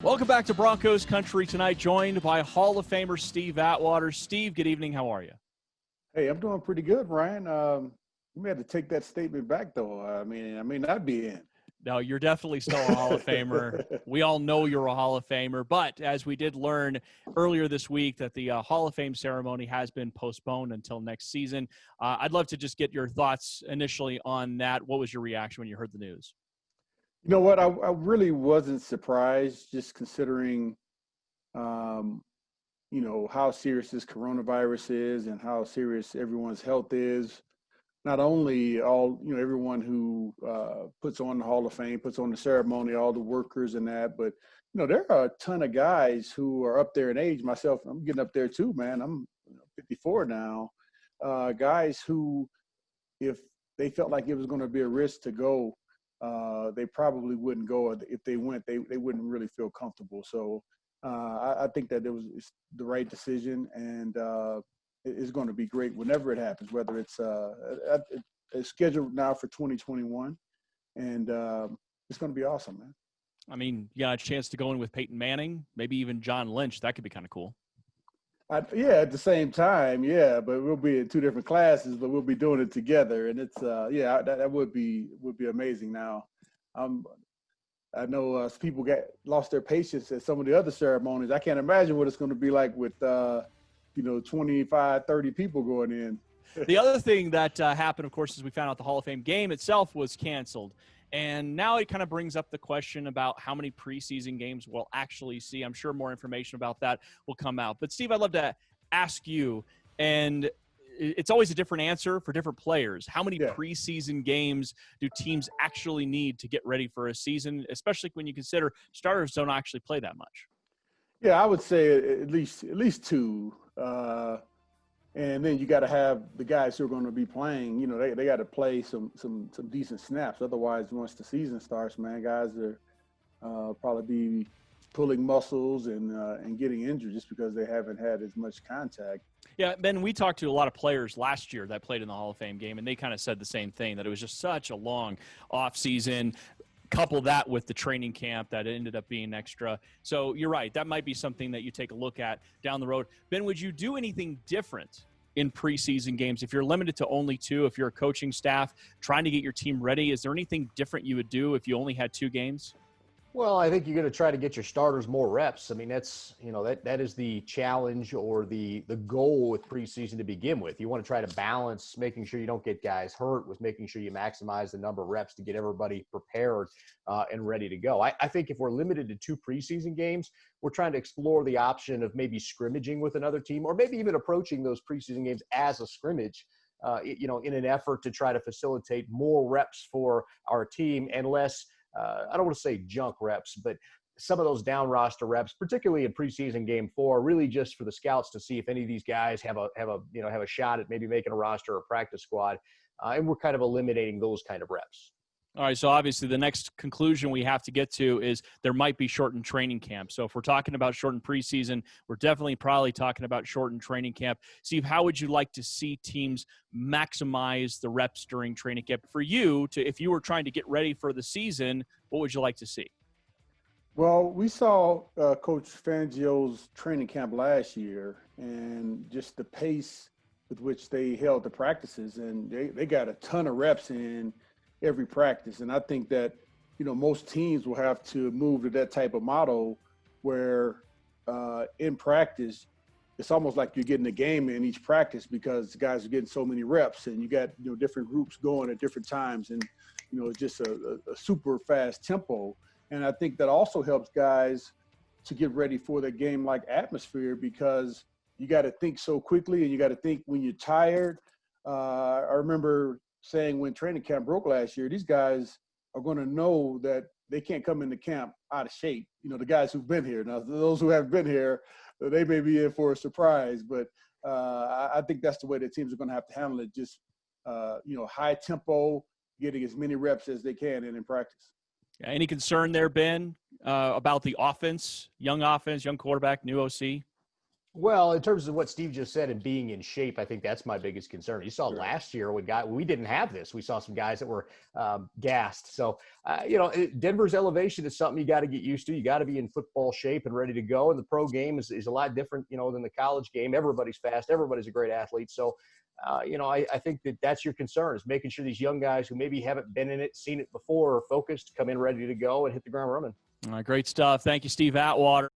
Welcome back to Broncos Country Tonight, joined by Hall of Famer Steve Atwater. Steve, good evening. How are you? Hey, I'm doing pretty good, Ryan. You may have to take that statement back, though. I may not be in. No, you're definitely still a Hall of Famer. We all know you're a Hall of Famer. But as we did learn earlier this week that the Hall of Fame ceremony has been postponed until next season, I'd love to just get your thoughts initially on that. What was your reaction when you heard the news? You know what? I really wasn't surprised, just considering, how serious this coronavirus is and how serious everyone's health is. Not only everyone who puts on the Hall of Fame, puts on the ceremony, all the workers and that, but, there are a ton of guys who are up there in age. Myself, I'm getting up there too, man. I'm 54 now. Guys who, if they felt like it was going to be a risk to go, they probably wouldn't go. If they went, they wouldn't really feel comfortable. So I think that it's the right decision, and it's going to be great whenever it happens, whether it's scheduled now for 2021, and it's going to be awesome, man. I mean, you got a chance to go in with Peyton Manning, maybe even John Lynch. That could be kind of cool. At the same time, but we'll be in two different classes, but we'll be doing it together, and it's that would be amazing. Now, I know people lost their patience at some of the other ceremonies. I can't imagine what it's going to be like with 25, 30 people going in. The other thing that happened, of course, is we found out the Hall of Fame game itself was canceled. And now it kind of brings up the question about how many preseason games we'll actually see. I'm sure more information about that will come out. But, Steve, I'd love to ask you, and it's always a different answer for different players. How many preseason games do teams actually need to get ready for a season, especially when you consider starters don't actually play that much? Yeah, I would say at least two. And then you got to have the guys who are going to be playing. They got to play some decent snaps. Otherwise, once the season starts, man, guys are probably be pulling muscles and getting injured just because they haven't had as much contact. Yeah, Ben, we talked to a lot of players last year that played in the Hall of Fame game, and they kind of said the same thing, that it was just such a long offseason. Couple that with the training camp that ended up being extra. So you're right. That might be something that you take a look at down the road. Ben, would you do anything different in preseason games if you're limited to only two, if you're a coaching staff trying to get your team ready? Is there anything different you would do if you only had two games? Well, I think you're going to try to get your starters more reps. I mean, that's, that is the challenge or the goal with preseason to begin with. You want to try to balance making sure you don't get guys hurt with making sure you maximize the number of reps to get everybody prepared and ready to go. I think if we're limited to two preseason games, we're trying to explore the option of maybe scrimmaging with another team, or maybe even approaching those preseason games as a scrimmage, in an effort to try to facilitate more reps for our team and less I don't want to say junk reps, but some of those down roster reps, particularly in preseason game 4, really just for the scouts to see if any of these guys have a shot at maybe making a roster or practice squad. And we're kind of eliminating those kind of reps. All right, so obviously the next conclusion we have to get to is there might be shortened training camp. So if we're talking about shortened preseason, we're definitely probably talking about shortened training camp. Steve, how would you like to see teams maximize the reps during training camp? For you, if you were trying to get ready for the season, what would you like to see? Well, we saw Coach Fangio's training camp last year, and just the pace with which they held the practices, and they got a ton of reps in every practice. And I think that, most teams will have to move to that type of model where in practice, it's almost like you're getting a game in each practice because the guys are getting so many reps, and you got, different groups going at different times, and, it's just a super fast tempo. And I think that also helps guys to get ready for the game-like atmosphere because you got to think so quickly, and you got to think when you're tired. I remember saying when training camp broke last year, these guys are going to know that they can't come into camp out of shape. The guys who've been here. Now, those who haven't been here, they may be in for a surprise, but I think that's the way the teams are going to have to handle it. Just, high tempo, getting as many reps as they can in practice. Yeah, any concern there, Ben, about the offense, young quarterback, new OC? Well, in terms of what Steve just said and being in shape, I think that's my biggest concern. You saw last year we didn't have this. We saw some guys that were gassed. So, Denver's elevation is something you got to get used to. You got to be in football shape and ready to go. And the pro game is a lot different, than the college game. Everybody's fast. Everybody's a great athlete. So, I think that's your concern, is making sure these young guys who maybe haven't been in it, seen it before, are focused, come in ready to go and hit the ground running. Great stuff. Thank you, Steve Atwater.